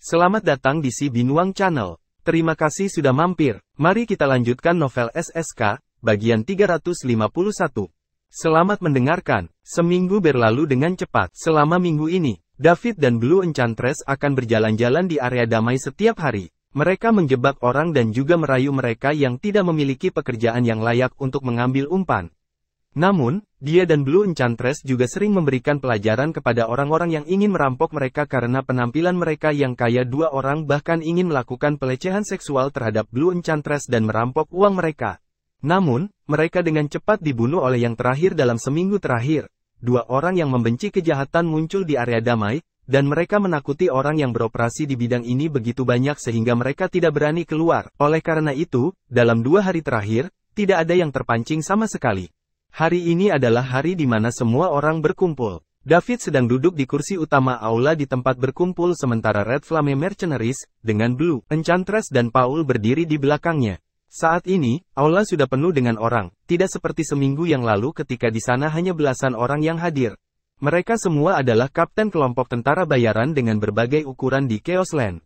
Selamat datang di Si Binuang Channel. Terima kasih sudah mampir. Mari kita lanjutkan novel SSK, bagian 351. Selamat mendengarkan. Seminggu berlalu dengan cepat. Selama minggu ini, David dan Blue Enchantress akan berjalan-jalan di area damai setiap hari. Mereka menjebak orang dan juga merayu mereka yang tidak memiliki pekerjaan yang layak untuk mengambil umpan. Namun, dia dan Blue Enchantress juga sering memberikan pelajaran kepada orang-orang yang ingin merampok mereka karena penampilan mereka yang kaya. Dua orang bahkan ingin melakukan pelecehan seksual terhadap Blue Enchantress dan merampok uang mereka. Namun, mereka dengan cepat dibunuh oleh yang terakhir dalam seminggu terakhir. Dua orang yang membenci kejahatan muncul di area damai, dan mereka menakuti orang yang beroperasi di bidang ini begitu banyak sehingga mereka tidak berani keluar. Oleh karena itu, dalam 2 hari terakhir, tidak ada yang terpancing sama sekali. Hari ini adalah hari di mana semua orang berkumpul. David sedang duduk di kursi utama aula di tempat berkumpul sementara Red Flame Mercenaries, dengan Blue Enchantress dan Paul berdiri di belakangnya. Saat ini, aula sudah penuh dengan orang, tidak seperti seminggu yang lalu ketika di sana hanya belasan orang yang hadir. Mereka semua adalah kapten kelompok tentara bayaran dengan berbagai ukuran di Chaos Land.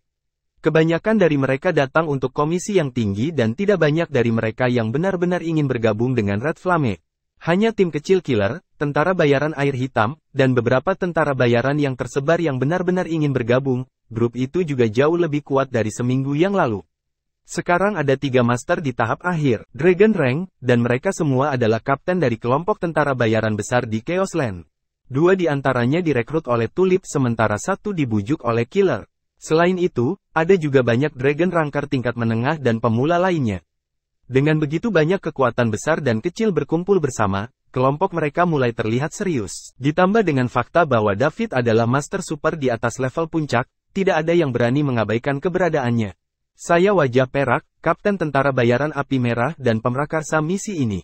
Kebanyakan dari mereka datang untuk komisi yang tinggi dan tidak banyak dari mereka yang benar-benar ingin bergabung dengan Red Flame. Hanya tim kecil killer, tentara bayaran air hitam, dan beberapa tentara bayaran yang tersebar yang benar-benar ingin bergabung. Grup itu juga jauh lebih kuat dari seminggu yang lalu. Sekarang ada 3 master di tahap akhir, Dragon Rank, dan mereka semua adalah kapten dari kelompok tentara bayaran besar di Chaos Land. 2 di antaranya direkrut oleh Tulip sementara 1 dibujuk oleh Killer. Selain itu, ada juga banyak Dragon Ranker tingkat menengah dan pemula lainnya. Dengan begitu banyak kekuatan besar dan kecil berkumpul bersama, kelompok mereka mulai terlihat serius. Ditambah dengan fakta bahwa David adalah master super di atas level puncak, tidak ada yang berani mengabaikan keberadaannya. Saya Wajah Perak, Kapten Tentara Bayaran Api Merah dan pemrakarsa misi ini.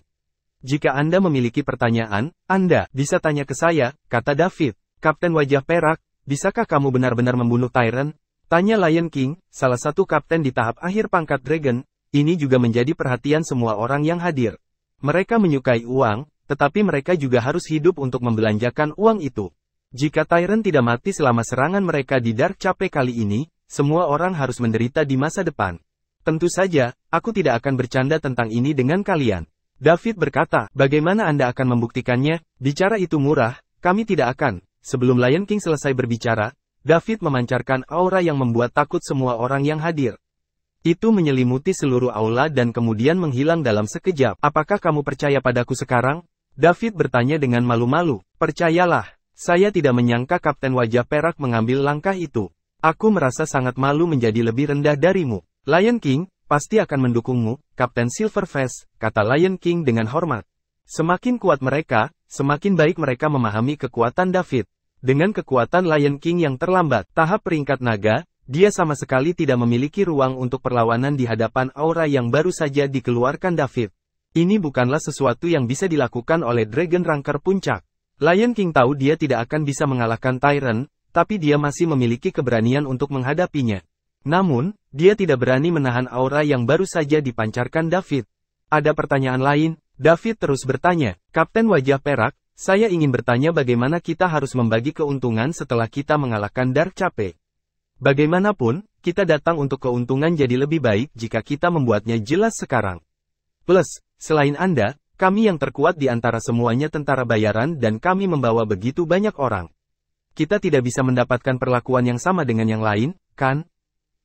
Jika Anda memiliki pertanyaan, Anda bisa tanya ke saya, kata David. Kapten Wajah Perak, bisakah kamu benar-benar membunuh Tyrant? Tanya Lion King, salah satu kapten di tahap akhir pangkat Dragon. Ini juga menjadi perhatian semua orang yang hadir. Mereka menyukai uang, tetapi mereka juga harus hidup untuk membelanjakan uang itu. Jika Tyrant tidak mati selama serangan mereka di Dark Cape kali ini, semua orang harus menderita di masa depan. Tentu saja, aku tidak akan bercanda tentang ini dengan kalian. David berkata, bagaimana Anda akan membuktikannya? Bicara itu murah, kami tidak akan. Sebelum Lion King selesai berbicara, David memancarkan aura yang membuat takut semua orang yang hadir. Itu menyelimuti seluruh aula dan kemudian menghilang dalam sekejap. Apakah kamu percaya padaku sekarang? David bertanya dengan malu-malu. Percayalah, saya tidak menyangka Kapten Wajah Perak mengambil langkah itu. Aku merasa sangat malu menjadi lebih rendah darimu. Lion King, pasti akan mendukungmu, Kapten Silverface, kata Lion King dengan hormat. Semakin kuat mereka, semakin baik mereka memahami kekuatan David. Dengan kekuatan Lion King yang terlambat, tahap peringkat naga, dia sama sekali tidak memiliki ruang untuk perlawanan di hadapan aura yang baru saja dikeluarkan David. Ini bukanlah sesuatu yang bisa dilakukan oleh Dragon Ranker puncak. Lion King tahu dia tidak akan bisa mengalahkan Tyrant, tapi dia masih memiliki keberanian untuk menghadapinya. Namun, dia tidak berani menahan aura yang baru saja dipancarkan David. Ada pertanyaan lain? David terus bertanya, Kapten Wajah Perak, saya ingin bertanya bagaimana kita harus membagi keuntungan setelah kita mengalahkan Dark Cape. Bagaimanapun, kita datang untuk keuntungan jadi lebih baik jika kita membuatnya jelas sekarang. Plus, selain Anda, kami yang terkuat di antara semuanya tentara bayaran dan kami membawa begitu banyak orang. Kita tidak bisa mendapatkan perlakuan yang sama dengan yang lain, kan?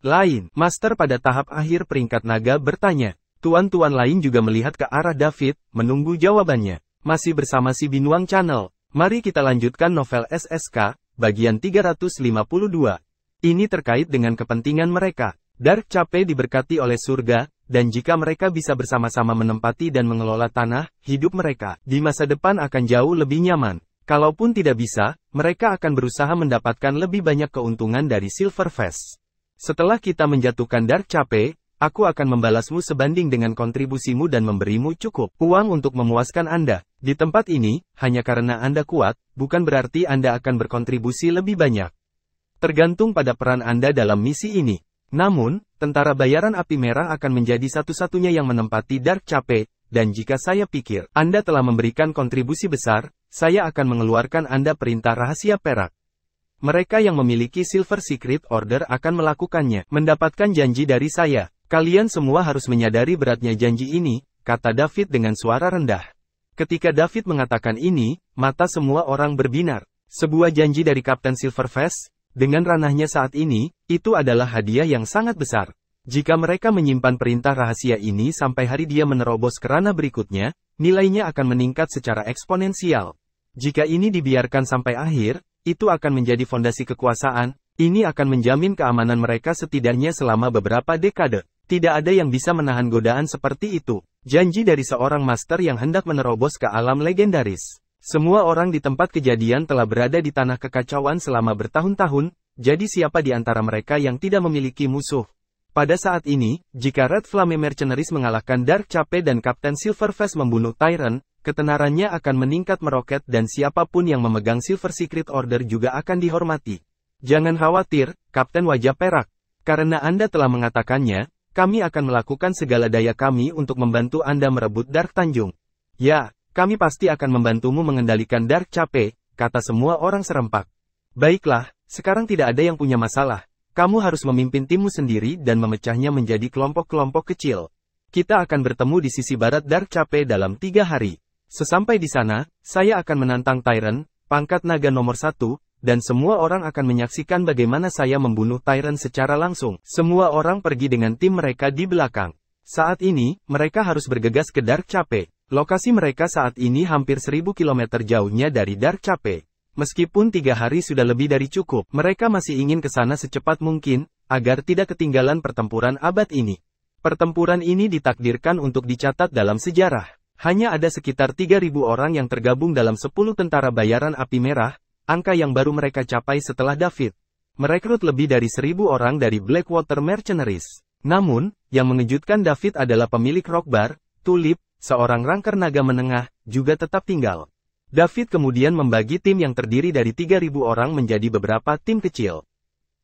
Lain, Master pada tahap akhir peringkat naga bertanya. Tuan-tuan lain juga melihat ke arah David, menunggu jawabannya. Masih bersama Si Binuang Channel. Mari kita lanjutkan novel SSK, bagian 352. Ini terkait dengan kepentingan mereka. Dark Cape diberkati oleh surga, dan jika mereka bisa bersama-sama menempati dan mengelola tanah, hidup mereka di masa depan akan jauh lebih nyaman. Kalaupun tidak bisa, mereka akan berusaha mendapatkan lebih banyak keuntungan dari Silverface. Setelah kita menjatuhkan Dark Cape, aku akan membalasmu sebanding dengan kontribusimu dan memberimu cukup uang untuk memuaskan Anda. Di tempat ini, hanya karena Anda kuat, bukan berarti Anda akan berkontribusi lebih banyak. Tergantung pada peran Anda dalam misi ini. Namun, tentara bayaran api merah akan menjadi satu-satunya yang menempati Dark Cape, dan jika saya pikir Anda telah memberikan kontribusi besar, saya akan mengeluarkan Anda perintah rahasia perak. Mereka yang memiliki Silver Secret Order akan melakukannya. Mendapatkan janji dari saya. Kalian semua harus menyadari beratnya janji ini, kata David dengan suara rendah. Ketika David mengatakan ini, mata semua orang berbinar. Sebuah janji dari Kapten Silverface, dengan ranahnya saat ini, itu adalah hadiah yang sangat besar. Jika mereka menyimpan perintah rahasia ini sampai hari dia menerobos ke ranah berikutnya, nilainya akan meningkat secara eksponensial. Jika ini dibiarkan sampai akhir, itu akan menjadi fondasi kekuasaan. Ini akan menjamin keamanan mereka setidaknya selama beberapa dekade. Tidak ada yang bisa menahan godaan seperti itu. Janji dari seorang master yang hendak menerobos ke alam legendaris. Semua orang di tempat kejadian telah berada di tanah kekacauan selama bertahun-tahun, jadi siapa di antara mereka yang tidak memiliki musuh? Pada saat ini, jika Red Flame Mercenaries mengalahkan Dark Cape dan Kapten Silverface membunuh Tyrant, ketenarannya akan meningkat meroket dan siapapun yang memegang Silver Secret Order juga akan dihormati. Jangan khawatir, Kapten Wajah Perak. Karena Anda telah mengatakannya, kami akan melakukan segala daya kami untuk membantu Anda merebut Dark Tanjung. Ya, kami pasti akan membantumu mengendalikan Dark Cape, kata semua orang serempak. Baiklah, sekarang tidak ada yang punya masalah. Kamu harus memimpin timmu sendiri dan memecahnya menjadi kelompok-kelompok kecil. Kita akan bertemu di sisi barat Dark Cape dalam 3 hari. Sesampai di sana, saya akan menantang Tyrant, pangkat naga nomor 1, dan semua orang akan menyaksikan bagaimana saya membunuh Tyrant secara langsung. Semua orang pergi dengan tim mereka di belakang. Saat ini, mereka harus bergegas ke Dark Cape. Lokasi mereka saat ini hampir 1000 km jauhnya dari Dark Cape. Meskipun 3 hari sudah lebih dari cukup, mereka masih ingin ke sana secepat mungkin, agar tidak ketinggalan pertempuran abad ini. Pertempuran ini ditakdirkan untuk dicatat dalam sejarah. Hanya ada sekitar 3.000 orang yang tergabung dalam 10 tentara bayaran api merah, angka yang baru mereka capai setelah David merekrut lebih dari 1.000 orang dari Blackwater Mercenaries. Namun, yang mengejutkan David adalah pemilik Rock Bar, Tulip, seorang rangker naga menengah, juga tetap tinggal. David kemudian membagi tim yang terdiri dari 3.000 orang menjadi beberapa tim kecil.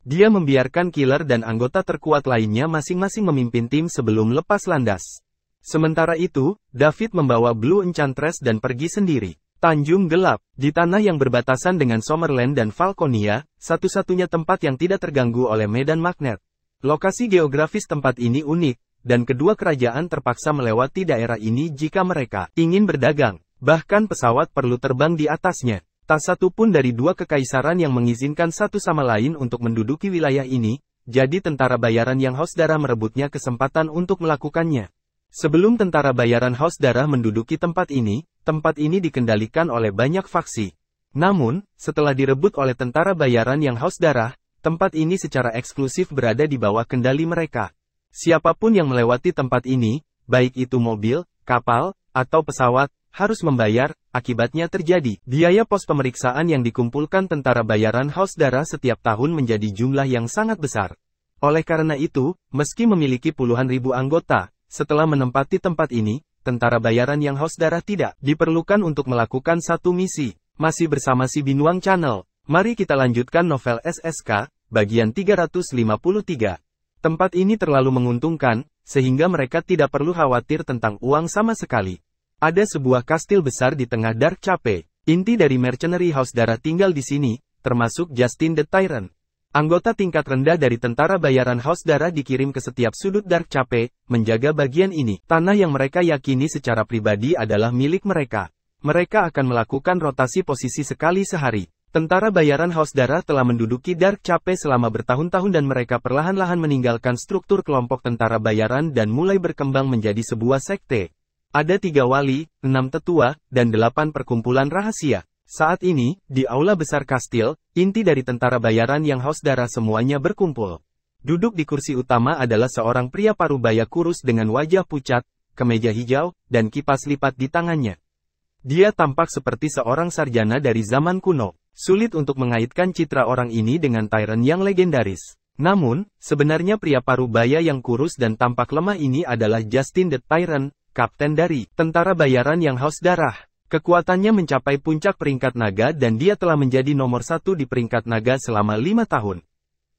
Dia membiarkan killer dan anggota terkuat lainnya masing-masing memimpin tim sebelum lepas landas. Sementara itu, David membawa Blue Enchantress dan pergi sendiri. Tanjung Gelap, di tanah yang berbatasan dengan Summerland dan Falconia, satu-satunya tempat yang tidak terganggu oleh medan magnet. Lokasi geografis tempat ini unik, dan kedua kerajaan terpaksa melewati daerah ini jika mereka ingin berdagang. Bahkan pesawat perlu terbang di atasnya. Tak satu pun dari dua kekaisaran yang mengizinkan satu sama lain untuk menduduki wilayah ini, jadi tentara bayaran yang haus darah merebutnya kesempatan untuk melakukannya. Sebelum tentara bayaran haus darah menduduki tempat ini dikendalikan oleh banyak faksi. Namun, setelah direbut oleh tentara bayaran yang haus darah, tempat ini secara eksklusif berada di bawah kendali mereka. Siapapun yang melewati tempat ini, baik itu mobil, kapal, atau pesawat, harus membayar. Akibatnya terjadi biaya pos pemeriksaan yang dikumpulkan tentara bayaran haus darah setiap tahun menjadi jumlah yang sangat besar. Oleh karena itu, meski memiliki puluhan ribu anggota, setelah menempati tempat ini, tentara bayaran yang haus darah tidak diperlukan untuk melakukan satu misi. Masih bersama si Binuang Channel, mari kita lanjutkan novel SSK, bagian 353. Tempat ini terlalu menguntungkan, sehingga mereka tidak perlu khawatir tentang uang sama sekali. Ada sebuah kastil besar di tengah Dark Cape. Inti dari Mercenary House Darah tinggal di sini, termasuk Justin the Tyrant. Anggota tingkat rendah dari tentara bayaran House Darah dikirim ke setiap sudut Dark Cape, menjaga bagian ini. Tanah yang mereka yakini secara pribadi adalah milik mereka. Mereka akan melakukan rotasi posisi sekali sehari. Tentara bayaran House Darah telah menduduki Dark Cape selama bertahun-tahun dan mereka perlahan-lahan meninggalkan struktur kelompok tentara bayaran dan mulai berkembang menjadi sebuah sekte. Ada 3 wali, 6 tetua, dan 8 perkumpulan rahasia. Saat ini, di aula besar kastil, inti dari tentara bayaran yang haus darah semuanya berkumpul. Duduk di kursi utama adalah seorang pria parubaya kurus dengan wajah pucat, kemeja hijau, dan kipas lipat di tangannya. Dia tampak seperti seorang sarjana dari zaman kuno. Sulit untuk mengaitkan citra orang ini dengan Tyrant yang legendaris. Namun, sebenarnya pria parubaya yang kurus dan tampak lemah ini adalah Justin the Tyrant, kapten dari tentara bayaran yang haus darah. Kekuatannya mencapai puncak peringkat naga dan dia telah menjadi nomor 1 di peringkat naga selama 5 tahun.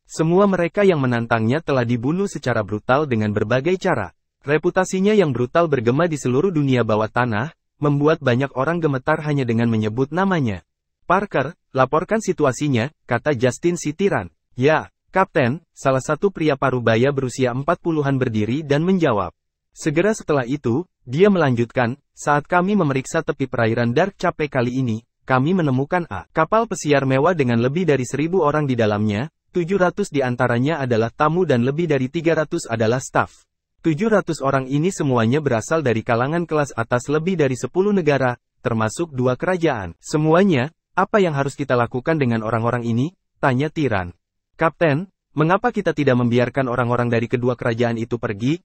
Semua mereka yang menantangnya telah dibunuh secara brutal dengan berbagai cara. Reputasinya yang brutal bergema di seluruh dunia bawah tanah, membuat banyak orang gemetar hanya dengan menyebut namanya. Parker, laporkan situasinya, kata Justin si tiran. Ya, Kapten, salah satu pria parubaya berusia 40-an berdiri dan menjawab. Segera setelah itu, dia melanjutkan, saat kami memeriksa tepi perairan Dark Cape kali ini, kami menemukan kapal pesiar mewah dengan lebih dari 1.000 orang di dalamnya, 700 di antaranya adalah tamu dan lebih dari 300 adalah staf. 700 orang ini semuanya berasal dari kalangan kelas atas lebih dari 10 negara, termasuk 2 kerajaan. Semuanya, apa yang harus kita lakukan dengan orang-orang ini? Tanya tiran. Kapten, mengapa kita tidak membiarkan orang-orang dari kedua kerajaan itu pergi?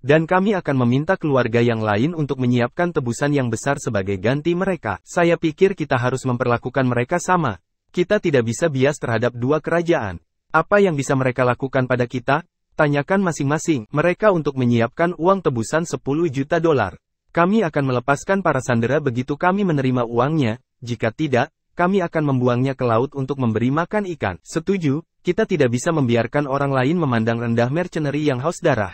Dan kami akan meminta keluarga yang lain untuk menyiapkan tebusan yang besar sebagai ganti mereka. Saya pikir kita harus memperlakukan mereka sama. Kita tidak bisa bias terhadap dua kerajaan. Apa yang bisa mereka lakukan pada kita? Tanyakan masing-masing mereka untuk menyiapkan uang tebusan 10 juta dolar. Kami akan melepaskan para sandera begitu kami menerima uangnya, jika tidak, kami akan membuangnya ke laut untuk memberi makan ikan. Setuju, kita tidak bisa membiarkan orang lain memandang rendah mercenary yang haus darah.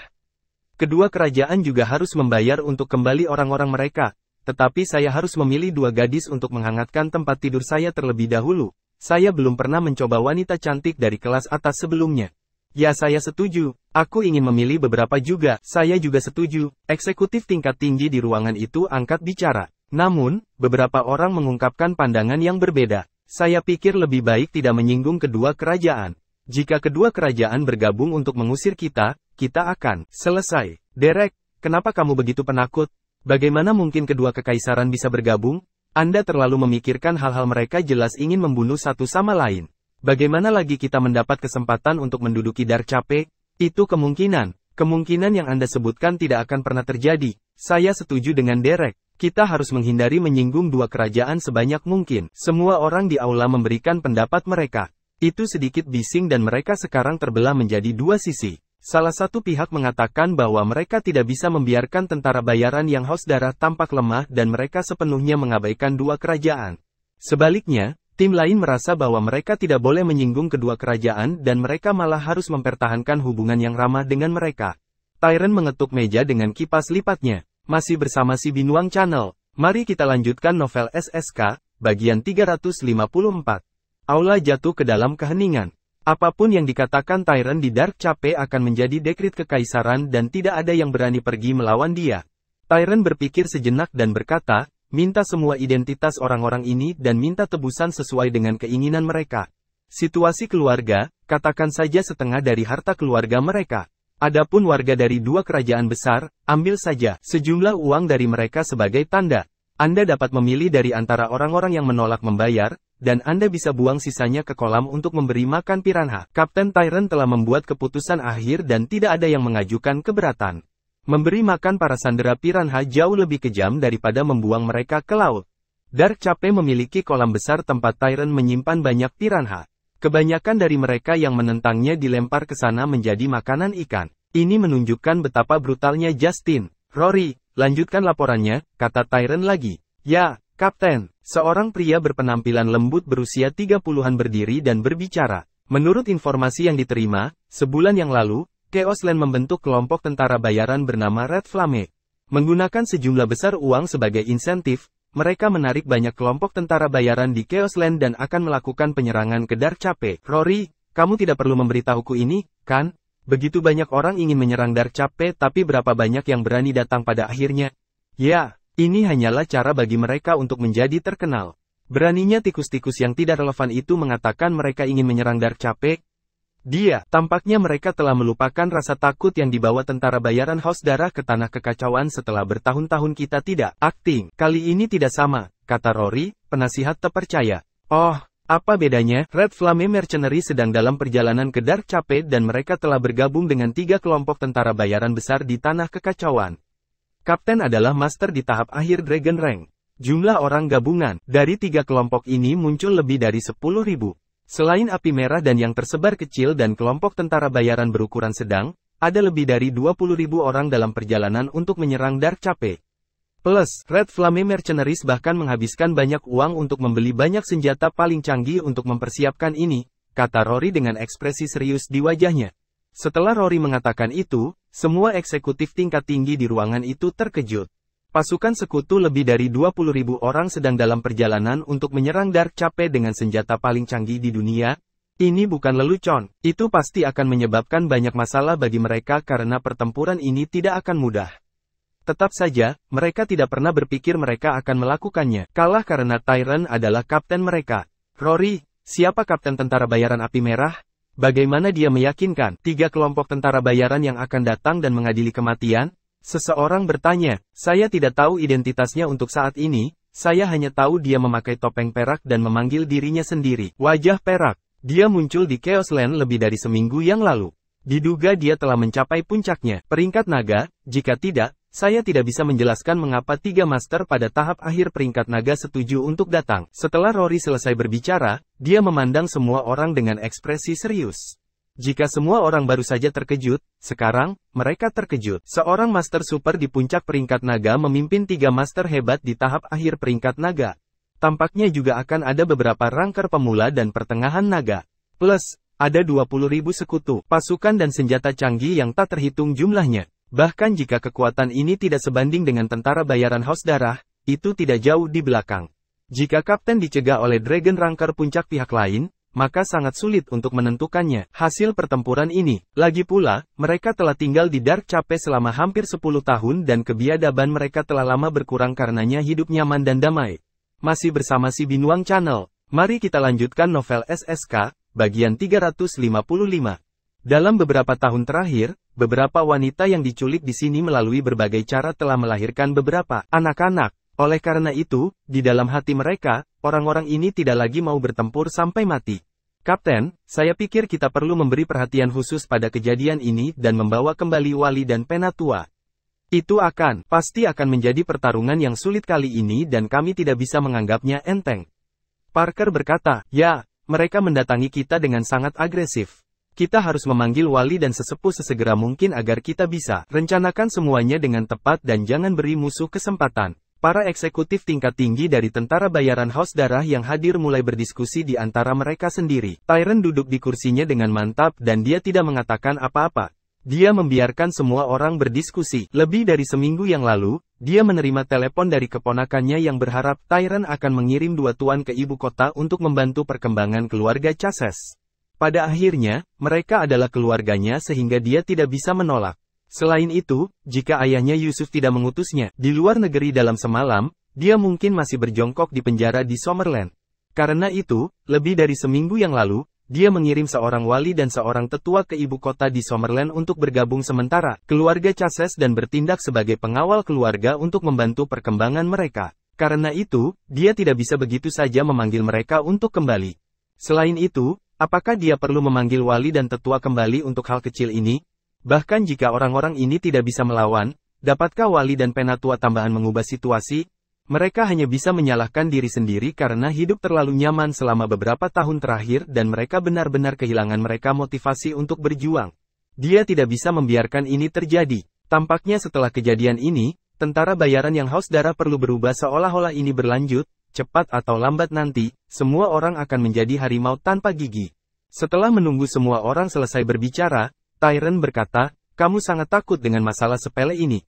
Kedua kerajaan juga harus membayar untuk kembali orang-orang mereka, tetapi saya harus memilih 2 gadis untuk menghangatkan tempat tidur saya terlebih dahulu. Saya belum pernah mencoba wanita cantik dari kelas atas sebelumnya. Ya, saya setuju. Aku ingin memilih beberapa juga. Saya juga setuju. Eksekutif tingkat tinggi di ruangan itu angkat bicara. Namun, beberapa orang mengungkapkan pandangan yang berbeda. Saya pikir lebih baik tidak menyinggung kedua kerajaan. Jika kedua kerajaan bergabung untuk mengusir kita, kita akan selesai. Derek, kenapa kamu begitu penakut? Bagaimana mungkin kedua kekaisaran bisa bergabung? Anda terlalu memikirkan hal-hal mereka jelas ingin membunuh satu sama lain. Bagaimana lagi kita mendapat kesempatan untuk menduduki Dark Cape? Itu kemungkinan. Kemungkinan yang Anda sebutkan tidak akan pernah terjadi. Saya setuju dengan Derek. Kita harus menghindari menyinggung dua kerajaan sebanyak mungkin. Semua orang di aula memberikan pendapat mereka. Itu sedikit bising dan mereka sekarang terbelah menjadi 2 sisi. Salah satu pihak mengatakan bahwa mereka tidak bisa membiarkan tentara bayaran yang haus darah tampak lemah dan mereka sepenuhnya mengabaikan dua kerajaan. Sebaliknya, tim lain merasa bahwa mereka tidak boleh menyinggung kedua kerajaan dan mereka malah harus mempertahankan hubungan yang ramah dengan mereka. Tyron mengetuk meja dengan kipas lipatnya. Masih bersama si Binuang Channel. Mari kita lanjutkan novel SSK, bagian 354. Aula jatuh ke dalam keheningan. Apapun yang dikatakan Tyron di Dark Cape akan menjadi dekrit kekaisaran dan tidak ada yang berani pergi melawan dia. Tyron berpikir sejenak dan berkata, minta semua identitas orang-orang ini dan minta tebusan sesuai dengan keinginan mereka. Situasi keluarga, katakan saja setengah dari harta keluarga mereka. Adapun warga dari dua kerajaan besar, ambil saja sejumlah uang dari mereka sebagai tanda. Anda dapat memilih dari antara orang-orang yang menolak membayar, dan Anda bisa buang sisanya ke kolam untuk memberi makan piranha. Kapten Tyron telah membuat keputusan akhir dan tidak ada yang mengajukan keberatan. Memberi makan para sandera piranha jauh lebih kejam daripada membuang mereka ke laut. Dark Cape memiliki kolam besar tempat Tyron menyimpan banyak piranha. Kebanyakan dari mereka yang menentangnya dilempar ke sana menjadi makanan ikan. Ini menunjukkan betapa brutalnya Justin. Rory, lanjutkan laporannya, kata Tyron lagi. Ya, Kapten. Seorang pria berpenampilan lembut berusia 30-an berdiri dan berbicara. Menurut informasi yang diterima, sebulan yang lalu, Chaos Land membentuk kelompok tentara bayaran bernama Red Flame. Menggunakan sejumlah besar uang sebagai insentif, mereka menarik banyak kelompok tentara bayaran di Chaos Land dan akan melakukan penyerangan ke Dark Cape. Rory, kamu tidak perlu memberitahuku ini, kan? Begitu banyak orang ingin menyerang Dark Cape tapi berapa banyak yang berani datang pada akhirnya? Ya, ini hanyalah cara bagi mereka untuk menjadi terkenal. Beraninya tikus-tikus yang tidak relevan itu mengatakan mereka ingin menyerang Dark Cape? Tampaknya mereka telah melupakan rasa takut yang dibawa tentara bayaran haus darah ke tanah kekacauan setelah bertahun-tahun kita tidak akting. Kali ini tidak sama, kata Rory, penasihat terpercaya. Oh, apa bedanya? Red Flame Mercenary sedang dalam perjalanan ke Dark Cape dan mereka telah bergabung dengan 3 kelompok tentara bayaran besar di tanah kekacauan. Kapten adalah master di tahap akhir Dragon Rank. Jumlah orang gabungan dari 3 kelompok ini muncul lebih dari 10.000. Selain api merah dan yang tersebar kecil dan kelompok tentara bayaran berukuran sedang, ada lebih dari 20.000 orang dalam perjalanan untuk menyerang Dark Cape. Plus, Red Flame Mercenaries bahkan menghabiskan banyak uang untuk membeli banyak senjata paling canggih untuk mempersiapkan ini, kata Rory dengan ekspresi serius di wajahnya. Setelah Rory mengatakan itu, semua eksekutif tingkat tinggi di ruangan itu terkejut. Pasukan sekutu lebih dari 20.000 orang sedang dalam perjalanan untuk menyerang Dark Cape dengan senjata paling canggih di dunia. Ini bukan lelucon, itu pasti akan menyebabkan banyak masalah bagi mereka karena pertempuran ini tidak akan mudah. Tetap saja, mereka tidak pernah berpikir mereka akan melakukannya. Kalah karena Tyrant adalah kapten mereka. Rory, siapa kapten tentara bayaran api merah? Bagaimana dia meyakinkan 3 kelompok tentara bayaran yang akan datang dan mengadili kematian? Seseorang bertanya, saya tidak tahu identitasnya untuk saat ini, saya hanya tahu dia memakai topeng perak dan memanggil dirinya sendiri. Wajah perak. Dia muncul di Chaos Land lebih dari seminggu yang lalu. Diduga dia telah mencapai puncaknya. Peringkat naga, jika tidak, saya tidak bisa menjelaskan mengapa 3 master pada tahap akhir peringkat naga setuju untuk datang. Setelah Rory selesai berbicara, dia memandang semua orang dengan ekspresi serius. Jika semua orang baru saja terkejut, sekarang, mereka terkejut. Seorang Master Super di puncak peringkat naga memimpin 3 Master hebat di tahap akhir peringkat naga. Tampaknya juga akan ada beberapa rangker pemula dan pertengahan naga. Plus, ada 20.000 sekutu, pasukan dan senjata canggih yang tak terhitung jumlahnya. Bahkan jika kekuatan ini tidak sebanding dengan tentara bayaran Haus Darah, itu tidak jauh di belakang. Jika kapten dicegah oleh Dragon Ranker puncak pihak lain, maka sangat sulit untuk menentukannya. Hasil pertempuran ini, lagi pula, mereka telah tinggal di Dark Cape selama hampir 10 tahun dan kebiadaban mereka telah lama berkurang karenanya hidup nyaman dan damai. Masih bersama si Binuang Channel, mari kita lanjutkan novel SSK, bagian 355. Dalam beberapa tahun terakhir, beberapa wanita yang diculik di sini melalui berbagai cara telah melahirkan beberapa anak-anak. Oleh karena itu, di dalam hati mereka, orang-orang ini tidak lagi mau bertempur sampai mati. Kapten, saya pikir kita perlu memberi perhatian khusus pada kejadian ini dan membawa kembali Wali dan Penatua. Itu pasti akan menjadi pertarungan yang sulit kali ini dan kami tidak bisa menganggapnya enteng. Parker berkata, ya, mereka mendatangi kita dengan sangat agresif. Kita harus memanggil Wali dan sesepuh sesegera mungkin agar kita bisa rencanakan semuanya dengan tepat dan jangan beri musuh kesempatan. Para eksekutif tingkat tinggi dari tentara bayaran Haus Darah yang hadir mulai berdiskusi di antara mereka sendiri. Tyrant duduk di kursinya dengan mantap dan dia tidak mengatakan apa-apa. Dia membiarkan semua orang berdiskusi. Lebih dari seminggu yang lalu, dia menerima telepon dari keponakannya yang berharap Tyrant akan mengirim 2 tuan ke ibu kota untuk membantu perkembangan keluarga Chases. Pada akhirnya, mereka adalah keluarganya sehingga dia tidak bisa menolak. Selain itu, jika ayahnya Yusuf tidak mengutusnya di luar negeri dalam semalam, dia mungkin masih berjongkok di penjara di Summerland. Karena itu, lebih dari seminggu yang lalu, dia mengirim seorang wali dan seorang tetua ke ibu kota di Summerland untuk bergabung sementara keluarga Chases dan bertindak sebagai pengawal keluarga untuk membantu perkembangan mereka. Karena itu, dia tidak bisa begitu saja memanggil mereka untuk kembali. Selain itu, apakah dia perlu memanggil wali dan tetua kembali untuk hal kecil ini? Bahkan jika orang-orang ini tidak bisa melawan, dapatkah Wali dan Penatua tambahan mengubah situasi? Mereka hanya bisa menyalahkan diri sendiri karena hidup terlalu nyaman selama beberapa tahun terakhir dan mereka benar-benar kehilangan mereka motivasi untuk berjuang. Dia tidak bisa membiarkan ini terjadi. Tampaknya setelah kejadian ini, tentara bayaran yang Haus Darah perlu berubah seolah-olah ini berlanjut, cepat atau lambat nanti, semua orang akan menjadi harimau tanpa gigi. Setelah menunggu semua orang selesai berbicara, Tyrant berkata, kamu sangat takut dengan masalah sepele ini.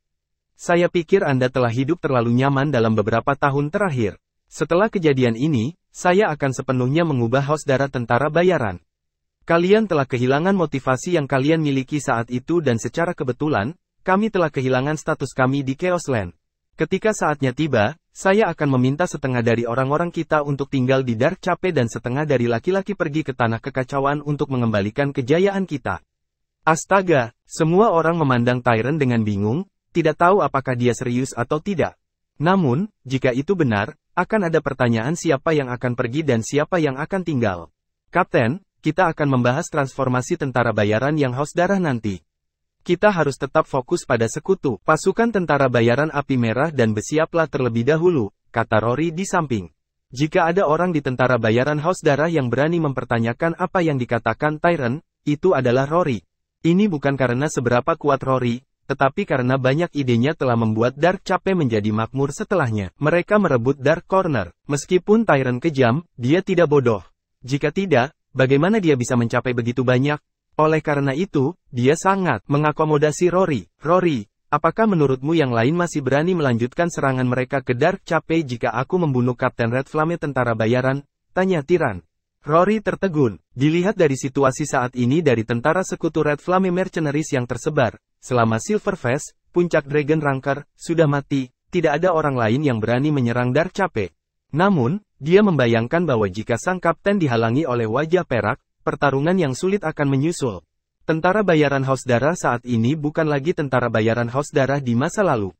Saya pikir Anda telah hidup terlalu nyaman dalam beberapa tahun terakhir. Setelah kejadian ini, saya akan sepenuhnya mengubah Haus Darah tentara bayaran. Kalian telah kehilangan motivasi yang kalian miliki saat itu dan secara kebetulan, kami telah kehilangan status kami di Chaos Land. Ketika saatnya tiba, saya akan meminta setengah dari orang-orang kita untuk tinggal di Dark Cape dan setengah dari laki-laki pergi ke tanah kekacauan untuk mengembalikan kejayaan kita. Astaga, semua orang memandang Tyrant dengan bingung, tidak tahu apakah dia serius atau tidak. Namun, jika itu benar, akan ada pertanyaan siapa yang akan pergi dan siapa yang akan tinggal. Kapten, kita akan membahas transformasi tentara bayaran yang Haus Darah nanti. Kita harus tetap fokus pada sekutu, pasukan tentara bayaran api merah dan bersiaplah terlebih dahulu, kata Rory di samping. Jika ada orang di tentara bayaran Haus Darah yang berani mempertanyakan apa yang dikatakan Tyrant, itu adalah Rory. Ini bukan karena seberapa kuat Rory, tetapi karena banyak idenya telah membuat Dark Cape menjadi makmur setelahnya. Mereka merebut Dark Corner. Meskipun Tyrant kejam, dia tidak bodoh. Jika tidak, bagaimana dia bisa mencapai begitu banyak? Oleh karena itu, dia sangat mengakomodasi Rory. Rory, Apakah menurutmu yang lain masih berani melanjutkan serangan mereka ke Dark Cafe jika aku membunuh Kapten Red Flame tentara bayaran? Tanya Tyran. Rory tertegun. Dilihat dari situasi saat ini dari tentara sekutu Red Flame Mercenaries yang tersebar, selama Silverface, puncak Dragon Ranker, sudah mati, tidak ada orang lain yang berani menyerang Dark Cafe. Namun, dia membayangkan bahwa jika sang kapten dihalangi oleh wajah perak, pertarungan yang sulit akan menyusul. Tentara bayaran Haus Darah saat ini bukan lagi tentara bayaran Haus Darah di masa lalu.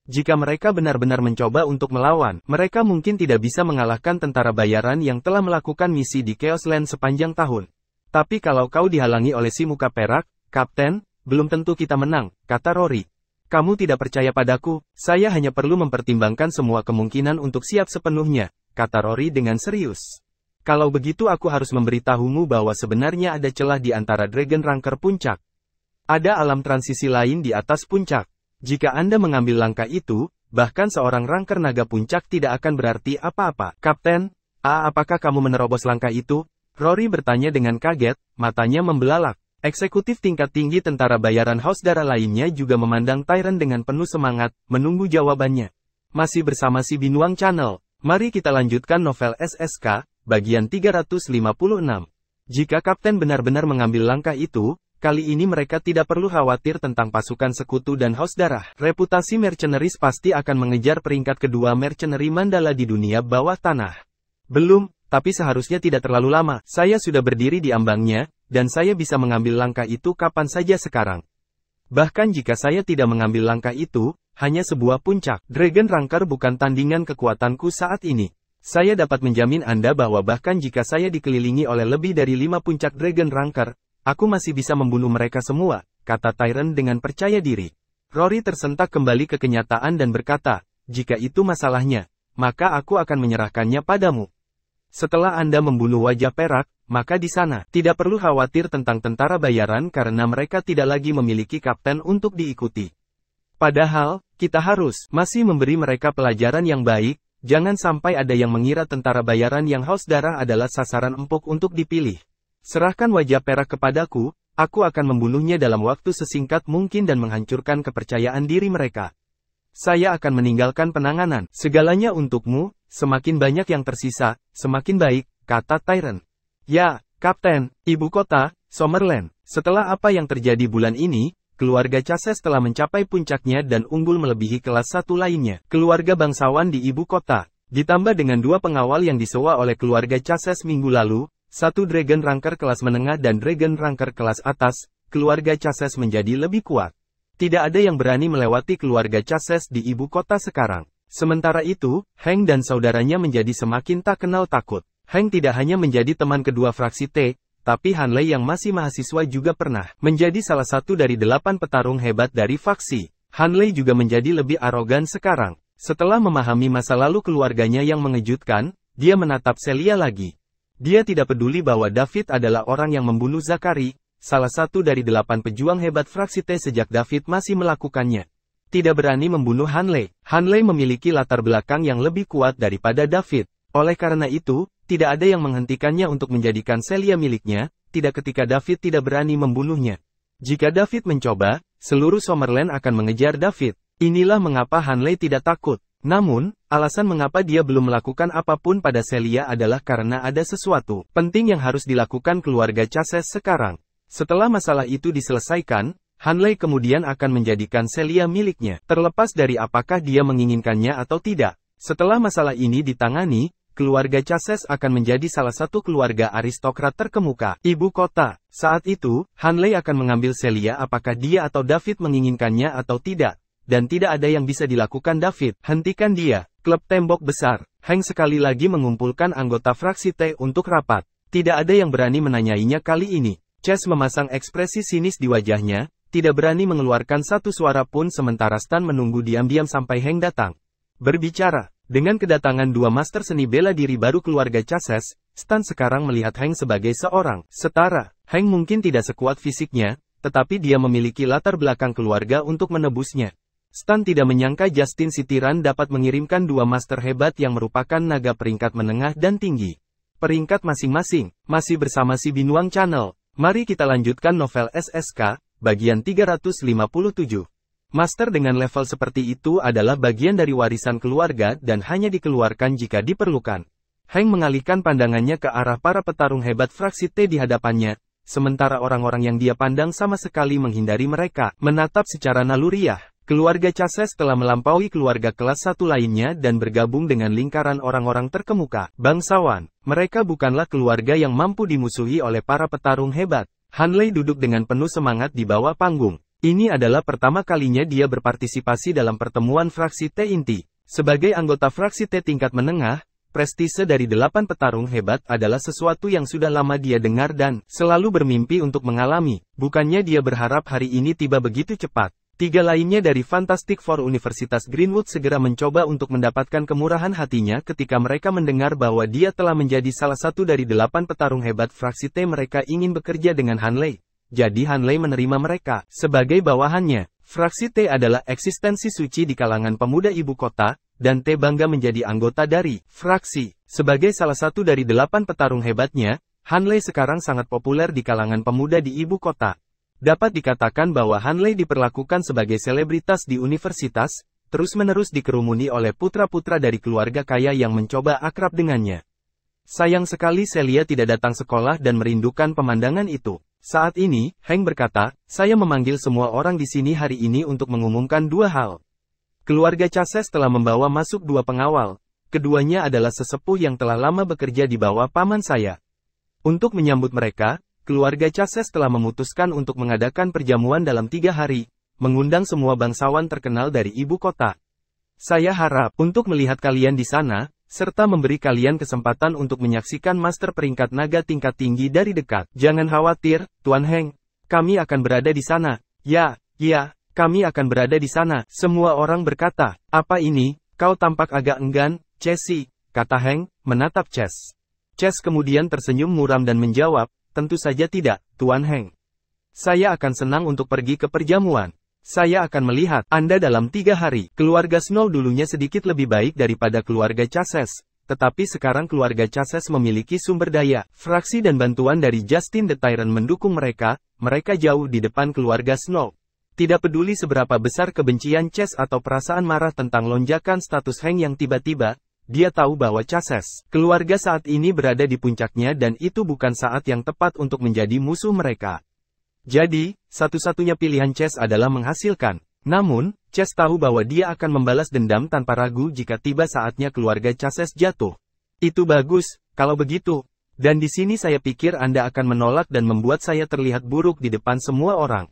Jika mereka benar-benar mencoba untuk melawan, mereka mungkin tidak bisa mengalahkan tentara bayaran yang telah melakukan misi di Chaos Land sepanjang tahun. Tapi kalau kau dihalangi oleh si muka perak, Kapten, belum tentu kita menang, kata Rory. Kamu tidak percaya padaku, saya hanya perlu mempertimbangkan semua kemungkinan untuk siap sepenuhnya, kata Rory dengan serius. Kalau begitu aku harus memberitahumu bahwa sebenarnya ada celah di antara Dragon Ranker Puncak. Ada alam transisi lain di atas puncak. Jika Anda mengambil langkah itu, bahkan seorang Ranker Naga Puncak tidak akan berarti apa-apa. Kapten, apakah kamu menerobos langkah itu? Rory bertanya dengan kaget, matanya membelalak. Eksekutif tingkat tinggi tentara bayaran Haus Darah lainnya juga memandang Tyran dengan penuh semangat, menunggu jawabannya. Masih bersama si Binuang Channel, mari kita lanjutkan novel SSK, bagian 356. Jika Kapten benar-benar mengambil langkah itu, kali ini mereka tidak perlu khawatir tentang pasukan sekutu dan Haus Darah. Reputasi Mercenaries pasti akan mengejar peringkat kedua Mercenary Mandala di dunia bawah tanah. Belum, tapi seharusnya tidak terlalu lama. Saya sudah berdiri di ambangnya, dan saya bisa mengambil langkah itu kapan saja sekarang. Bahkan jika saya tidak mengambil langkah itu, hanya sebuah puncak. Dragon Ranker bukan tandingan kekuatanku saat ini. Saya dapat menjamin Anda bahwa bahkan jika saya dikelilingi oleh lebih dari 5 puncak Dragon Ranker, aku masih bisa membunuh mereka semua, kata Tyran dengan percaya diri. Rory tersentak kembali ke kenyataan dan berkata, jika itu masalahnya, maka aku akan menyerahkannya padamu. Setelah Anda membunuh wajah perak, maka di sana, tidak perlu khawatir tentang tentara bayaran karena mereka tidak lagi memiliki kapten untuk diikuti. Padahal, kita harus masih memberi mereka pelajaran yang baik. Jangan sampai ada yang mengira tentara bayaran yang Haus Darah adalah sasaran empuk untuk dipilih. Serahkan wajah perak kepadaku, aku akan membunuhnya dalam waktu sesingkat mungkin dan menghancurkan kepercayaan diri mereka. Saya akan meninggalkan penanganan, segalanya untukmu, semakin banyak yang tersisa, semakin baik, kata Tyran. Ya, Kapten, ibu kota, Summerland. Setelah apa yang terjadi bulan ini, keluarga Chases telah mencapai puncaknya dan unggul melebihi kelas satu lainnya. Keluarga bangsawan di ibu kota, ditambah dengan 2 pengawal yang disewa oleh keluarga Chases minggu lalu, 1 Dragon Ranker kelas menengah dan Dragon Ranker kelas atas, keluarga Chases menjadi lebih kuat. Tidak ada yang berani melewati keluarga Chases di ibu kota sekarang. Sementara itu, Hank dan saudaranya menjadi semakin tak kenal takut. Hank tidak hanya menjadi teman kedua fraksi T, tapi Hanley yang masih mahasiswa juga pernah menjadi salah satu dari 8 petarung hebat dari faksi. Hanley juga menjadi lebih arogan sekarang. Setelah memahami masa lalu keluarganya yang mengejutkan, dia menatap Celia lagi. Dia tidak peduli bahwa David adalah orang yang membunuh Zachary, salah satu dari 8 pejuang hebat fraksi T sejak David masih melakukannya. Tidak berani membunuh Hanley. Hanley memiliki latar belakang yang lebih kuat daripada David. Oleh karena itu, tidak ada yang menghentikannya untuk menjadikan Celia miliknya, tidak ketika David tidak berani membunuhnya. Jika David mencoba, seluruh Summerland akan mengejar David. Inilah mengapa Hanley tidak takut. Namun, alasan mengapa dia belum melakukan apapun pada Celia adalah karena ada sesuatu penting yang harus dilakukan keluarga Chases sekarang. Setelah masalah itu diselesaikan, Hanley kemudian akan menjadikan Celia miliknya, terlepas dari apakah dia menginginkannya atau tidak. Setelah masalah ini ditangani, keluarga Chases akan menjadi salah satu keluarga aristokrat terkemuka ibu kota. Saat itu, Hanley akan mengambil Celia apakah dia atau David menginginkannya atau tidak. Dan tidak ada yang bisa dilakukan David. Hentikan dia. Klub tembok besar. Hank sekali lagi mengumpulkan anggota fraksi T untuk rapat. Tidak ada yang berani menanyainya kali ini. Chase memasang ekspresi sinis di wajahnya, tidak berani mengeluarkan satu suara pun sementara Stan menunggu diam-diam sampai Hank datang. Berbicara. Dengan kedatangan 2 master seni bela diri baru keluarga Chases, Stan sekarang melihat Hank sebagai seorang setara. Hank mungkin tidak sekuat fisiknya, tetapi dia memiliki latar belakang keluarga untuk menebusnya. Stan tidak menyangka Justin Sitiran dapat mengirimkan 2 master hebat yang merupakan naga peringkat menengah dan tinggi. Peringkat masing-masing, masih bersama si Binuang Channel. Mari kita lanjutkan novel SSK, bagian 357. Master dengan level seperti itu adalah bagian dari warisan keluarga dan hanya dikeluarkan jika diperlukan. Hank mengalihkan pandangannya ke arah para petarung hebat fraksi T di hadapannya, sementara orang-orang yang dia pandang sama sekali menghindari mereka, menatap secara naluriah. Keluarga Chases telah melampaui keluarga kelas 1 lainnya dan bergabung dengan lingkaran orang-orang terkemuka. Bangsawan, mereka bukanlah keluarga yang mampu dimusuhi oleh para petarung hebat. Hanley duduk dengan penuh semangat di bawah panggung. Ini adalah pertama kalinya dia berpartisipasi dalam pertemuan fraksi T inti. Sebagai anggota fraksi T tingkat menengah, prestise dari 8 petarung hebat adalah sesuatu yang sudah lama dia dengar dan selalu bermimpi untuk mengalami. Bukannya dia berharap hari ini tiba begitu cepat. 3 lainnya dari Fantastic Four Universitas Greenwood segera mencoba untuk mendapatkan kemurahan hatinya ketika mereka mendengar bahwa dia telah menjadi salah satu dari 8 petarung hebat fraksi T. Mereka ingin bekerja dengan Hanley. Jadi Hanley menerima mereka sebagai bawahannya. Fraksi T adalah eksistensi suci di kalangan pemuda ibu kota, dan T bangga menjadi anggota dari fraksi. Sebagai salah satu dari 8 petarung hebatnya, Hanley sekarang sangat populer di kalangan pemuda di ibu kota. Dapat dikatakan bahwa Hanley diperlakukan sebagai selebritas di universitas, terus-menerus dikerumuni oleh putra-putra dari keluarga kaya yang mencoba akrab dengannya. Sayang sekali Celia tidak datang sekolah dan merindukan pemandangan itu. Saat ini, Hank berkata, saya memanggil semua orang di sini hari ini untuk mengumumkan 2 hal. Keluarga Chases telah membawa masuk 2 pengawal. Keduanya adalah sesepuh yang telah lama bekerja di bawah paman saya. Untuk menyambut mereka, keluarga Chases telah memutuskan untuk mengadakan perjamuan dalam 3 hari, mengundang semua bangsawan terkenal dari ibu kota. Saya harap untuk melihat kalian di sana, serta memberi kalian kesempatan untuk menyaksikan master peringkat naga tingkat tinggi dari dekat. Jangan khawatir, Tuan Hank. Kami akan berada di sana. Ya, kami akan berada di sana. Semua orang berkata, apa ini, kau tampak agak enggan, Chessie, kata Hank, menatap Chess. Chess kemudian tersenyum muram dan menjawab, tentu saja tidak, Tuan Hank. Saya akan senang untuk pergi ke perjamuan. Saya akan melihat Anda dalam 3 hari. Keluarga Snow dulunya sedikit lebih baik daripada keluarga Chases, tetapi sekarang keluarga Chases memiliki sumber daya, fraksi dan bantuan dari Justin the Tyrant mendukung mereka. Mereka jauh di depan keluarga Snow. Tidak peduli seberapa besar kebencian Chess atau perasaan marah tentang lonjakan status Hank yang tiba-tiba, dia tahu bahwa Chases, keluarga saat ini berada di puncaknya dan itu bukan saat yang tepat untuk menjadi musuh mereka. Jadi, satu-satunya pilihan Chess adalah menghasilkan. Namun, Chess tahu bahwa dia akan membalas dendam tanpa ragu jika tiba saatnya keluarga Chases jatuh. Itu bagus, kalau begitu. Dan di sini saya pikir Anda akan menolak dan membuat saya terlihat buruk di depan semua orang.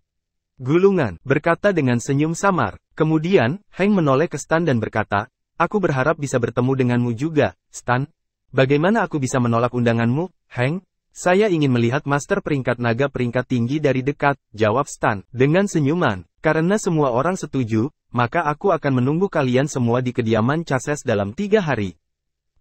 Gulungan, berkata dengan senyum samar. Kemudian, Hank menoleh ke Stan dan berkata, aku berharap bisa bertemu denganmu juga, Stan. Bagaimana aku bisa menolak undanganmu, Hank? Saya ingin melihat master peringkat naga peringkat tinggi dari dekat, jawab Stan, dengan senyuman. Karena semua orang setuju, maka aku akan menunggu kalian semua di kediaman Chases dalam 3 hari.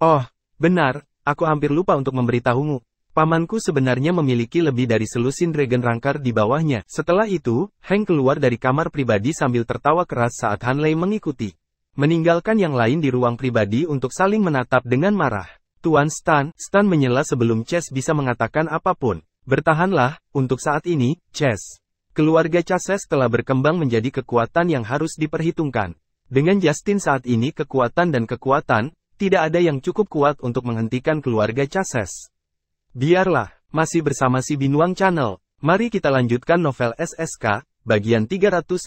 Oh, benar, aku hampir lupa untuk memberitahumu. Pamanku sebenarnya memiliki lebih dari selusin Dragon Ranker di bawahnya. Setelah itu, Hank keluar dari kamar pribadi sambil tertawa keras saat Hanley mengikuti. Meninggalkan yang lain di ruang pribadi untuk saling menatap dengan marah. Tuan Stan menyela sebelum Chess bisa mengatakan apapun. Bertahanlah, untuk saat ini, Chess. Keluarga Chases telah berkembang menjadi kekuatan yang harus diperhitungkan. Dengan Justin saat ini kekuatan, tidak ada yang cukup kuat untuk menghentikan keluarga Chases. Biarlah, masih bersama si Binuang Channel. Mari kita lanjutkan novel SSK, bagian 358.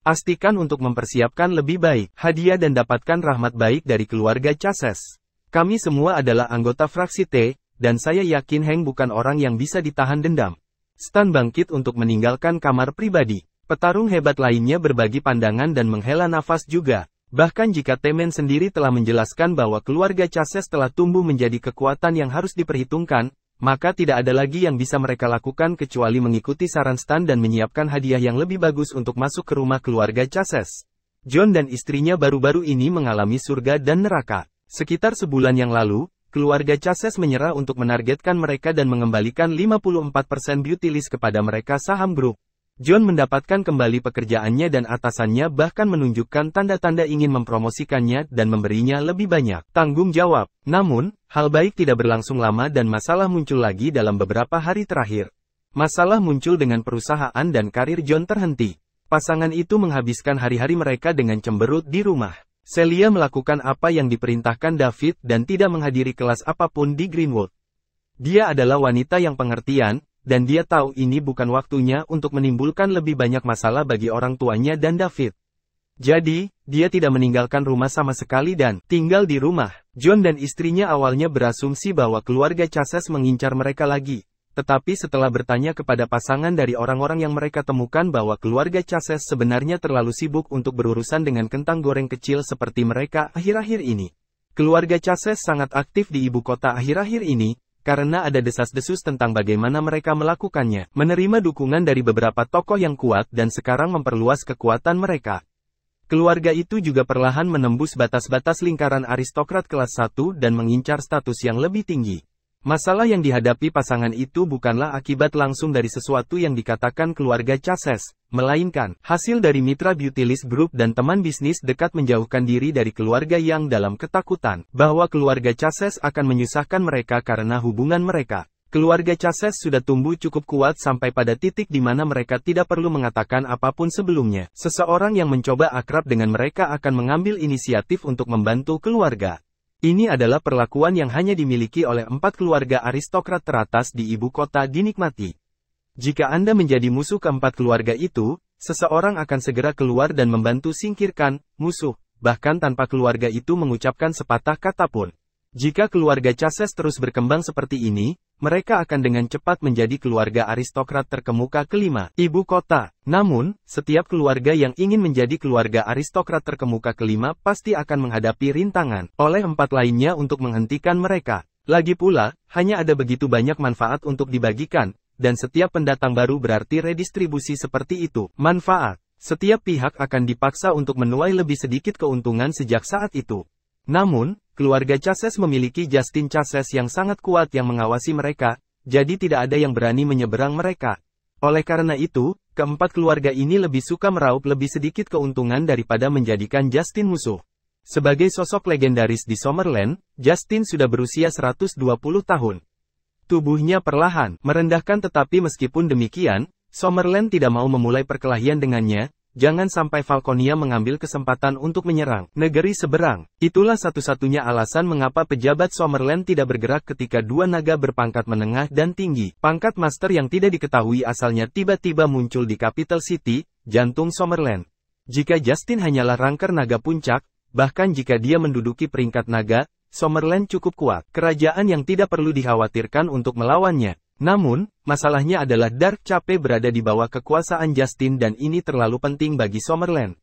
Pastikan untuk mempersiapkan lebih baik hadiah dan dapatkan rahmat baik dari keluarga Chases. Kami semua adalah anggota fraksi T, dan saya yakin Hank bukan orang yang bisa ditahan dendam. Stan bangkit untuk meninggalkan kamar pribadi. Petarung hebat lainnya berbagi pandangan dan menghela nafas juga. Bahkan jika Temen sendiri telah menjelaskan bahwa keluarga Chases telah tumbuh menjadi kekuatan yang harus diperhitungkan, maka tidak ada lagi yang bisa mereka lakukan kecuali mengikuti saran Stan dan menyiapkan hadiah yang lebih bagus untuk masuk ke rumah keluarga Chases. John dan istrinya baru-baru ini mengalami surga dan neraka. Sekitar sebulan yang lalu, keluarga Chases menyerah untuk menargetkan mereka dan mengembalikan 54% beauty list kepada mereka saham grup. John mendapatkan kembali pekerjaannya dan atasannya bahkan menunjukkan tanda-tanda ingin mempromosikannya dan memberinya lebih banyak tanggung jawab. Namun, hal baik tidak berlangsung lama dan masalah muncul lagi dalam beberapa hari terakhir. Masalah muncul dengan perusahaan dan karir John terhenti. Pasangan itu menghabiskan hari-hari mereka dengan cemberut di rumah. Celia melakukan apa yang diperintahkan David dan tidak menghadiri kelas apapun di Greenwood. Dia adalah wanita yang pengertian, dan dia tahu ini bukan waktunya untuk menimbulkan lebih banyak masalah bagi orang tuanya dan David. Jadi, dia tidak meninggalkan rumah sama sekali dan tinggal di rumah. John dan istrinya awalnya berasumsi bahwa keluarga Chases mengincar mereka lagi. Tetapi setelah bertanya kepada pasangan dari orang-orang yang mereka temukan bahwa keluarga Chases sebenarnya terlalu sibuk untuk berurusan dengan kentang goreng kecil seperti mereka akhir-akhir ini. Keluarga Chases sangat aktif di ibu kota akhir-akhir ini, karena ada desas-desus tentang bagaimana mereka melakukannya, menerima dukungan dari beberapa tokoh yang kuat dan sekarang memperluas kekuatan mereka. Keluarga itu juga perlahan menembus batas-batas lingkaran aristokrat kelas 1 dan mengincar status yang lebih tinggi. Masalah yang dihadapi pasangan itu bukanlah akibat langsung dari sesuatu yang dikatakan keluarga Chases, melainkan hasil dari mitra Beautylist Group dan teman bisnis dekat menjauhkan diri dari keluarga yang dalam ketakutan bahwa keluarga Chases akan menyusahkan mereka karena hubungan mereka. Keluarga Chases sudah tumbuh cukup kuat sampai pada titik di mana mereka tidak perlu mengatakan apapun sebelumnya. Seseorang yang mencoba akrab dengan mereka akan mengambil inisiatif untuk membantu keluarga. Ini adalah perlakuan yang hanya dimiliki oleh 4 keluarga aristokrat teratas di ibu kota dinikmati. Jika Anda menjadi musuh keempat keluarga itu, seseorang akan segera keluar dan membantu singkirkan musuh, bahkan tanpa keluarga itu mengucapkan sepatah kata pun. Jika keluarga Chases terus berkembang seperti ini, mereka akan dengan cepat menjadi keluarga aristokrat terkemuka kelima ibu kota. Namun, setiap keluarga yang ingin menjadi keluarga aristokrat terkemuka kelima pasti akan menghadapi rintangan oleh 4 lainnya untuk menghentikan mereka. Lagi pula, hanya ada begitu banyak manfaat untuk dibagikan, dan setiap pendatang baru berarti redistribusi seperti itu. Manfaat. Setiap pihak akan dipaksa untuk menuai lebih sedikit keuntungan sejak saat itu. Namun, keluarga Chases memiliki Justin Chases yang sangat kuat yang mengawasi mereka, jadi tidak ada yang berani menyeberang mereka. Oleh karena itu, keempat keluarga ini lebih suka meraup lebih sedikit keuntungan daripada menjadikan Justin musuh. Sebagai sosok legendaris di Summerland, Justin sudah berusia 120 tahun. Tubuhnya perlahan merendahkan, tetapi meskipun demikian, Summerland tidak mau memulai perkelahian dengannya. Jangan sampai Falconia mengambil kesempatan untuk menyerang negeri seberang. Itulah satu-satunya alasan mengapa pejabat Summerland tidak bergerak ketika 2 naga berpangkat menengah dan tinggi, pangkat master yang tidak diketahui asalnya tiba-tiba muncul di Capital City, jantung Summerland. Jika Justin hanyalah rangker naga puncak, bahkan jika dia menduduki peringkat naga, Summerland cukup kuat. Kerajaan yang tidak perlu dikhawatirkan untuk melawannya. Namun, masalahnya adalah Dark Cape berada di bawah kekuasaan Justin dan ini terlalu penting bagi Summerland.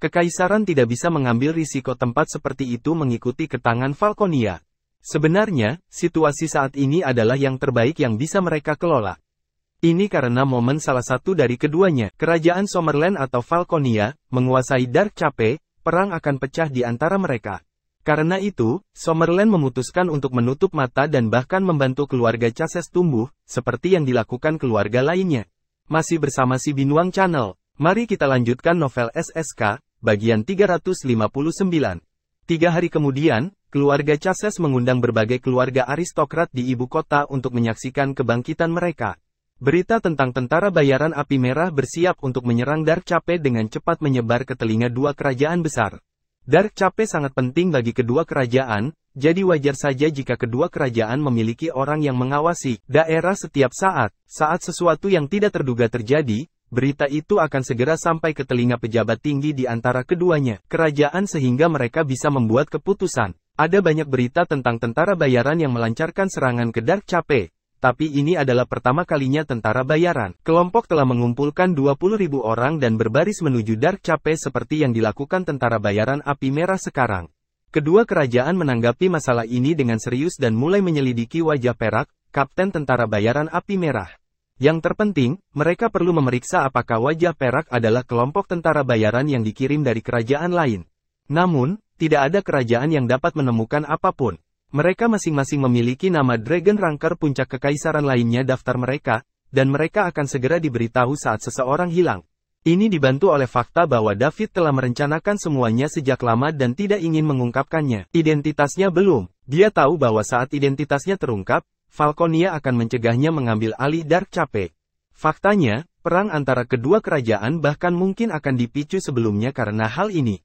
Kekaisaran tidak bisa mengambil risiko tempat seperti itu mengikuti ketangan Falconia. Sebenarnya, situasi saat ini adalah yang terbaik yang bisa mereka kelola. Ini karena momen salah satu dari keduanya, kerajaan Summerland atau Falconia, menguasai Dark Cape, perang akan pecah di antara mereka. Karena itu, Summerland memutuskan untuk menutup mata dan bahkan membantu keluarga Chases tumbuh, seperti yang dilakukan keluarga lainnya. Masih bersama si Binuang Channel, mari kita lanjutkan novel SSK, bagian 359. 3 hari kemudian, keluarga Chases mengundang berbagai keluarga aristokrat di ibu kota untuk menyaksikan kebangkitan mereka. Berita tentang tentara bayaran api merah bersiap untuk menyerang Dark Cape dengan cepat menyebar ke telinga 2 kerajaan besar. Dark Cape sangat penting bagi kedua kerajaan, jadi wajar saja jika kedua kerajaan memiliki orang yang mengawasi daerah setiap saat. Saat sesuatu yang tidak terduga terjadi, berita itu akan segera sampai ke telinga pejabat tinggi di antara keduanya kerajaan sehingga mereka bisa membuat keputusan. Ada banyak berita tentang tentara bayaran yang melancarkan serangan ke Dark Cape. Tapi ini adalah pertama kalinya tentara bayaran. Kelompok telah mengumpulkan 20.000 orang dan berbaris menuju Dark Cape seperti yang dilakukan tentara bayaran api merah sekarang. Kedua kerajaan menanggapi masalah ini dengan serius dan mulai menyelidiki wajah perak, kapten tentara bayaran api merah. Yang terpenting, mereka perlu memeriksa apakah wajah perak adalah kelompok tentara bayaran yang dikirim dari kerajaan lain. Namun, tidak ada kerajaan yang dapat menemukan apapun. Mereka masing-masing memiliki nama Dragon Ranker puncak kekaisaran lainnya daftar mereka, dan mereka akan segera diberitahu saat seseorang hilang. Ini dibantu oleh fakta bahwa David telah merencanakan semuanya sejak lama dan tidak ingin mengungkapkannya. Identitasnya belum. Dia tahu bahwa saat identitasnya terungkap, Falconia akan mencegahnya mengambil alih Dark Cape. Faktanya, Perang antara kedua kerajaan bahkan mungkin akan dipicu sebelumnya karena hal ini.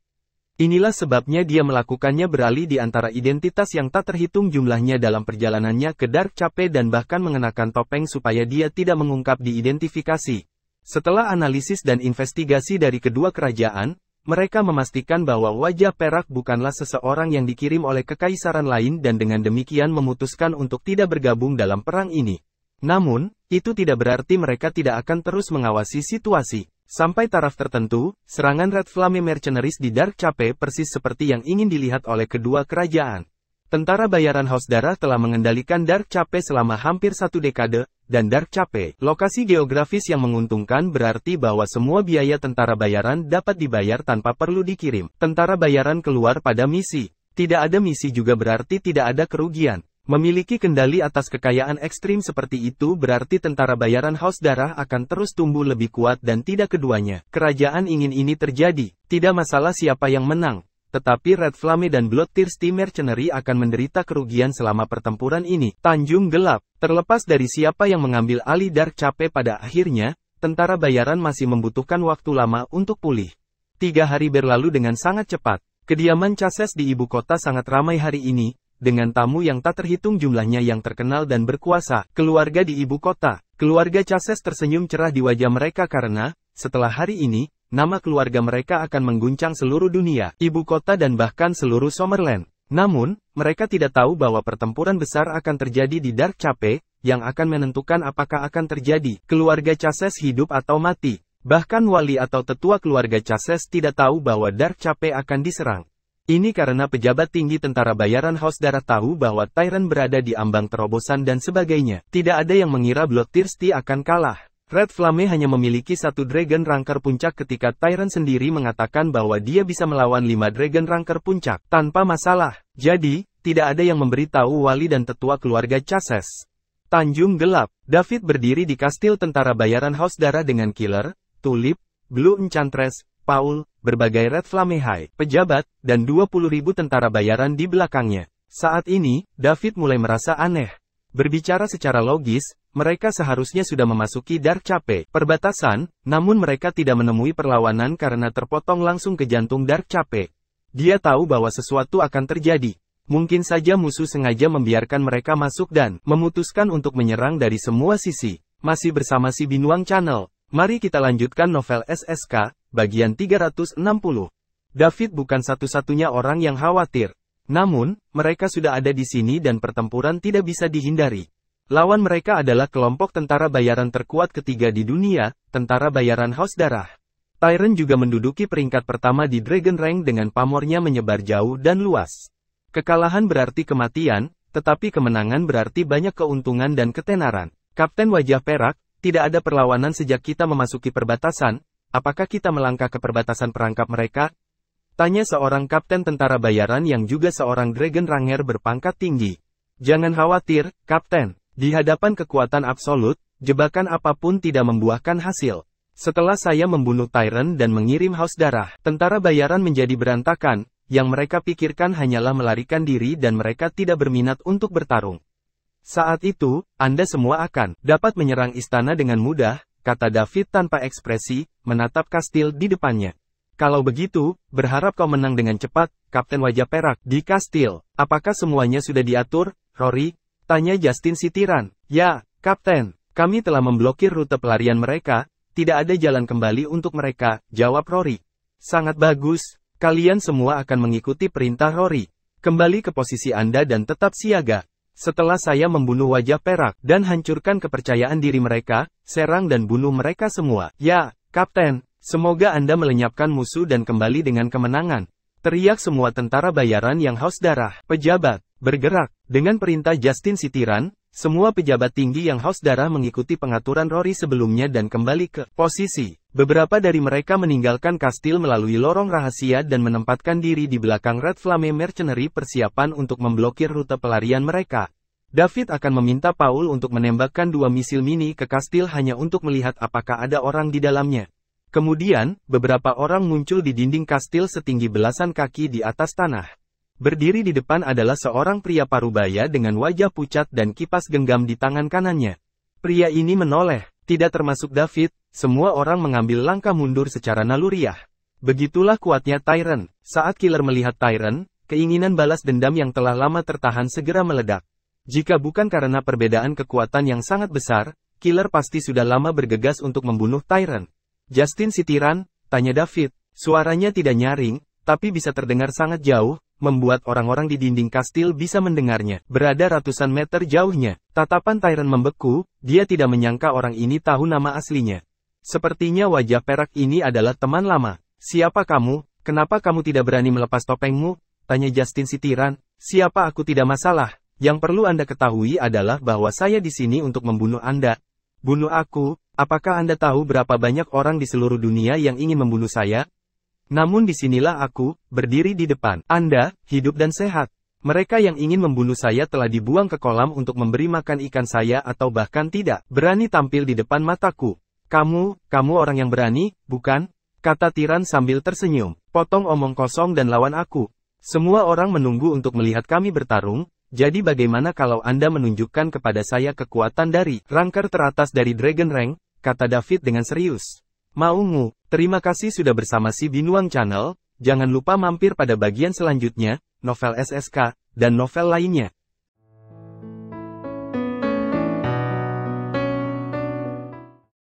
Inilah sebabnya dia melakukannya beralih di antara identitas yang tak terhitung jumlahnya dalam perjalanannya ke Dark Cape dan bahkan mengenakan topeng supaya dia tidak mengungkap diidentifikasi. Setelah analisis dan investigasi dari kedua kerajaan, mereka memastikan bahwa wajah perak bukanlah seseorang yang dikirim oleh kekaisaran lain dan dengan demikian memutuskan untuk tidak bergabung dalam perang ini. Namun, itu tidak berarti mereka tidak akan terus mengawasi situasi. Sampai taraf tertentu, serangan Red Flame Mercenaries di Dark Cape persis seperti yang ingin dilihat oleh kedua kerajaan. Tentara bayaran Haus Darah telah mengendalikan Dark Cape selama hampir 1 dekade, dan Dark Cape, lokasi geografis yang menguntungkan berarti bahwa semua biaya tentara bayaran dapat dibayar tanpa perlu dikirim. Tentara bayaran keluar pada misi. Tidak ada misi juga berarti tidak ada kerugian. Memiliki kendali atas kekayaan ekstrim seperti itu berarti tentara bayaran Haus Darah akan terus tumbuh lebih kuat dan tidak keduanya. Kerajaan ingin ini terjadi. Tidak masalah siapa yang menang. Tetapi Red Flame dan Bloodthirsty Mercenary akan menderita kerugian selama pertempuran ini. Tanjung Gelap. Terlepas dari siapa yang mengambil alih Dark Cape pada akhirnya, tentara bayaran masih membutuhkan waktu lama untuk pulih. 3 hari berlalu dengan sangat cepat. Kediaman Chases di ibu kota sangat ramai hari ini, dengan tamu yang tak terhitung jumlahnya yang terkenal dan berkuasa. Keluarga di ibu kota. Keluarga Chases tersenyum cerah di wajah mereka karena, setelah hari ini, nama keluarga mereka akan mengguncang seluruh dunia, ibu kota dan bahkan seluruh Summerland. Namun, mereka tidak tahu bahwa pertempuran besar akan terjadi di Dark Cape, yang akan menentukan apakah akan terjadi. Keluarga Chases hidup atau mati. Bahkan wali atau tetua keluarga Chases tidak tahu bahwa Dark Cape akan diserang. Ini karena pejabat tinggi tentara bayaran Haus Darah tahu bahwa Tyrant berada di ambang terobosan dan sebagainya. Tidak ada yang mengira Bloodthirsty akan kalah. Red Flame hanya memiliki 1 Dragon Ranker puncak ketika Tyrant sendiri mengatakan bahwa dia bisa melawan 5 Dragon Ranker puncak tanpa masalah. Jadi, tidak ada yang memberitahu wali dan tetua keluarga Chases. Tanjung Gelap. David berdiri di kastil tentara bayaran Haus Darah dengan Killer, Tulip, Blue Enchantress, Paul, berbagai Red Flame High, pejabat, dan 20.000 tentara bayaran di belakangnya. Saat ini, David mulai merasa aneh. Berbicara secara logis, mereka seharusnya sudah memasuki Dark Cape, perbatasan, namun mereka tidak menemui perlawanan karena terpotong langsung ke jantung Dark Cape. Dia tahu bahwa sesuatu akan terjadi. Mungkin saja musuh sengaja membiarkan mereka masuk dan memutuskan untuk menyerang dari semua sisi. Masih bersama si Binuang Channel. Mari kita lanjutkan novel SSK, bagian 360. David bukan satu-satunya orang yang khawatir. Namun, mereka sudah ada di sini dan pertempuran tidak bisa dihindari. Lawan mereka adalah kelompok tentara bayaran terkuat ketiga di dunia, tentara bayaran Haus Darah. Tyrant juga menduduki peringkat pertama di Dragon Rank dengan pamornya menyebar jauh dan luas. Kekalahan berarti kematian, tetapi kemenangan berarti banyak keuntungan dan ketenaran. Kapten Wajah Perak, tidak ada perlawanan sejak kita memasuki perbatasan, apakah kita melangkah ke perbatasan perangkap mereka? Tanya seorang kapten tentara bayaran yang juga seorang Dragon Ranger berpangkat tinggi. Jangan khawatir, Kapten. Di hadapan kekuatan absolut, jebakan apapun tidak membuahkan hasil. Setelah saya membunuh Tyrant dan mengirim Haus Darah, tentara bayaran menjadi berantakan, yang mereka pikirkan hanyalah melarikan diri dan mereka tidak berminat untuk bertarung. Saat itu, Anda semua akan dapat menyerang istana dengan mudah, kata David tanpa ekspresi, menatap kastil di depannya. Kalau begitu, berharap kau menang dengan cepat, Kapten Wajah Perak. Di kastil, apakah semuanya sudah diatur, Rory? Tanya Justin si tiran. Ya, Kapten, kami telah memblokir rute pelarian mereka, tidak ada jalan kembali untuk mereka, jawab Rory. Sangat bagus, kalian semua akan mengikuti perintah Rory. Kembali ke posisi Anda dan tetap siaga. Setelah saya membunuh Wajah Perak dan hancurkan kepercayaan diri mereka, serang dan bunuh mereka semua. Ya, Kapten, semoga Anda melenyapkan musuh dan kembali dengan kemenangan. Teriak semua tentara bayaran yang Haus Darah. Pejabat, bergerak. Dengan perintah Justin si tiran, semua pejabat tinggi yang Haus Darah mengikuti pengaturan Rory sebelumnya dan kembali ke posisi. Beberapa dari mereka meninggalkan kastil melalui lorong rahasia dan menempatkan diri di belakang Red Flame Mercenary persiapan untuk memblokir rute pelarian mereka. David akan meminta Paul untuk menembakkan 2 misil mini ke kastil hanya untuk melihat apakah ada orang di dalamnya. Kemudian, beberapa orang muncul di dinding kastil setinggi belasan kaki di atas tanah. Berdiri di depan adalah seorang pria parubaya dengan wajah pucat dan kipas genggam di tangan kanannya. Pria ini menoleh, tidak termasuk David, semua orang mengambil langkah mundur secara naluriah. Begitulah kuatnya Tyrant. Saat killer melihat Tyrant, keinginan balas dendam yang telah lama tertahan segera meledak. Jika bukan karena perbedaan kekuatan yang sangat besar, killer pasti sudah lama bergegas untuk membunuh Tyrant. Justin si tiran? Tanya David. Suaranya tidak nyaring, tapi bisa terdengar sangat jauh, membuat orang-orang di dinding kastil bisa mendengarnya. Berada ratusan meter jauhnya, tatapan Tyrant membeku, dia tidak menyangka orang ini tahu nama aslinya. Sepertinya wajah perak ini adalah teman lama. Siapa kamu? Kenapa kamu tidak berani melepas topengmu? Tanya Justin si tiran. Siapa aku tidak masalah. Yang perlu Anda ketahui adalah bahwa saya di sini untuk membunuh Anda. Bunuh aku? Apakah Anda tahu berapa banyak orang di seluruh dunia yang ingin membunuh saya? Namun disinilah aku, berdiri di depan Anda, hidup dan sehat. Mereka yang ingin membunuh saya telah dibuang ke kolam untuk memberi makan ikan saya atau bahkan tidak berani tampil di depan mataku. Kamu orang yang berani, bukan? Kata tiran sambil tersenyum. Potong omong kosong dan lawan aku. Semua orang menunggu untuk melihat kami bertarung, jadi bagaimana kalau Anda menunjukkan kepada saya kekuatan dari ranker teratas dari Dragon Rank, kata David dengan serius. Maungu, terima kasih sudah bersama si Binuang Channel, jangan lupa mampir pada bagian selanjutnya, novel SSK, dan novel lainnya.